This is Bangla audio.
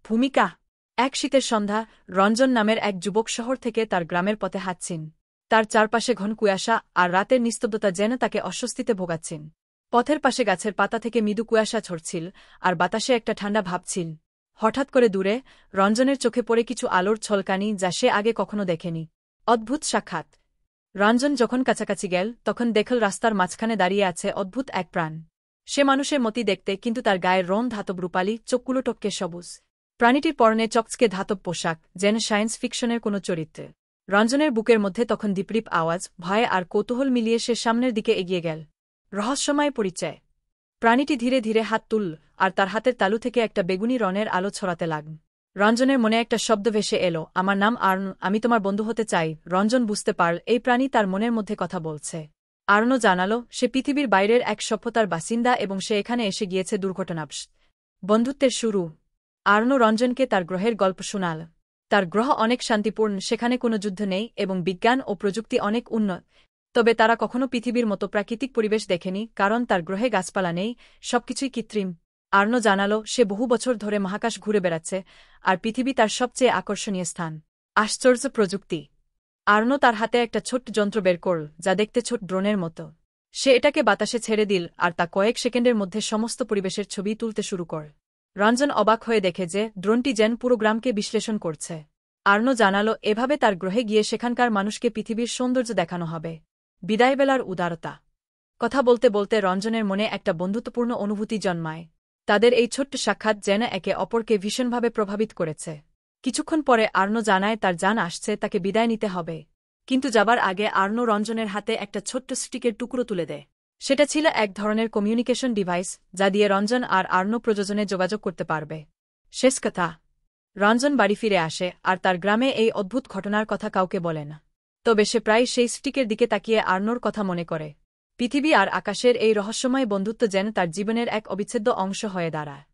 ভূমিকা। এক শীতের সন্ধ্যা, রঞ্জন নামের এক যুবক শহর থেকে তার গ্রামের পথে হাঁটছেন। তার চারপাশে ঘন কুয়াশা আর রাতের নিস্তব্ধতা যেন তাকে অস্বস্তিতে ভোগাচ্ছেন। পথের পাশে গাছের পাতা থেকে মৃদু কুয়াশা ঝরছিল, আর বাতাসে একটা ঠান্ডা ভাব ছিল। হঠাৎ করে দূরে, রঞ্জনের চোখে পড়ে কিছু আলোর ছলকানি যা সে আগে কখনো দেখেনি। অদ্ভুত সাক্ষাৎ। রঞ্জন যখন কাছাকাছি গেল তখন দেখল রাস্তার মাঝখানে দাঁড়িয়ে আছে অদ্ভুত এক প্রাণ। সে মানুষের মতি দেখতে, কিন্তু তার গায়ের রং ধাতব রূপালি, চোখগুলো টপকে সবুজ। প্রাণীটির পরনে চকচকে ধাতব পোশাক, যেন সায়েন্স ফিকশনের কোনো চরিত্রে। রঞ্জনের বুকের মধ্যে তখন দীপ্রিপ আওয়াজ, ভয় আর কৌতূহল মিলিয়ে সে সামনের দিকে এগিয়ে গেল। রহস্যময় পরিচয়। প্রাণীটি ধীরে ধীরে হাত তুলল, আর তার হাতের তালু থেকে একটা বেগুনি রনের আলো ছড়াতে লাগল। রঞ্জনের মনে একটা শব্দ ভেসে এলো, আমার নাম আর্ন, আমি তোমার বন্ধু হতে চাই। রঞ্জন বুঝতে পারল এই প্রাণী তার মনের মধ্যে কথা বলছে। আর্ন জানালো সে পৃথিবীর বাইরের এক সভ্যতার বাসিন্দা এবং সে এখানে এসে গিয়েছে দুর্ঘটনাবশ। বন্ধুত্বের শুরু। আর্ন রঞ্জনকে তার গ্রহের গল্প শোনাল। তার গ্রহ অনেক শান্তিপূর্ণ, সেখানে কোনো যুদ্ধ নেই এবং বিজ্ঞান ও প্রযুক্তি অনেক উন্নত। তবে তারা কখনো পৃথিবীর মতো প্রাকৃতিক পরিবেশ দেখেনি, কারণ তার গ্রহে গাছপালা নেই, সবকিছুই কৃত্রিম। আর্ন জানালো সে বহু বছর ধরে মহাকাশ ঘুরে বেড়াচ্ছে, আর পৃথিবী তার সবচেয়ে আকর্ষণীয় স্থান। আশ্চর্য প্রযুক্তি। আর্ন তার হাতে একটা ছোট্ট যন্ত্র বের করল, যা দেখতে ছোট ড্রোনের মতো। সে এটাকে বাতাসে ছেড়ে দিল, আর তা কয়েক সেকেন্ডের মধ্যে সমস্ত পরিবেশের ছবি তুলতে শুরু করে। রঞ্জন অবাক হয়ে দেখে যে ড্রোনটি যেন পুরো গ্রামকে বিশ্লেষণ করছে। আর্ন জানালো এভাবে তার গ্রহে গিয়ে সেখানকার মানুষকে পৃথিবীর সৌন্দর্য দেখানো হবে। বিদায়বেলার উদারতা। কথা বলতে বলতে রঞ্জনের মনে একটা বন্ধুত্বপূর্ণ অনুভূতি জন্মায়। তাদের এই ছোট্ট সাক্ষাৎ যেন একে অপরকে ভীষণভাবে প্রভাবিত করেছে। কিছুক্ষণ পরে আর্ন জানায় তার জান আসছে, তাকে বিদায় নিতে হবে। কিন্তু যাবার আগে আর্ন রঞ্জনের হাতে একটা ছোট্ট স্টিকের টুকরো তুলে দেয়। সেটা ছিল এক ধরনের কমিউনিকেশন ডিভাইস, যা দিয়ে রঞ্জন আর আর্ন প্রযোজনে যোগাযোগ করতে পারবে। শেষ কথা। রঞ্জন বাড়ি ফিরে আসে, আর তার গ্রামে এই অদ্ভুত ঘটনার কথা কাউকে বলে না। তবে সে প্রায় সেই স্টিকের দিকে তাকিয়ে আর্নর কথা মনে করে। পৃথিবী আর আকাশের এই রহস্যময় বন্ধুত্ব যেন তার জীবনের এক অবিচ্ছেদ্য অংশ হয়ে দাঁড়ায়।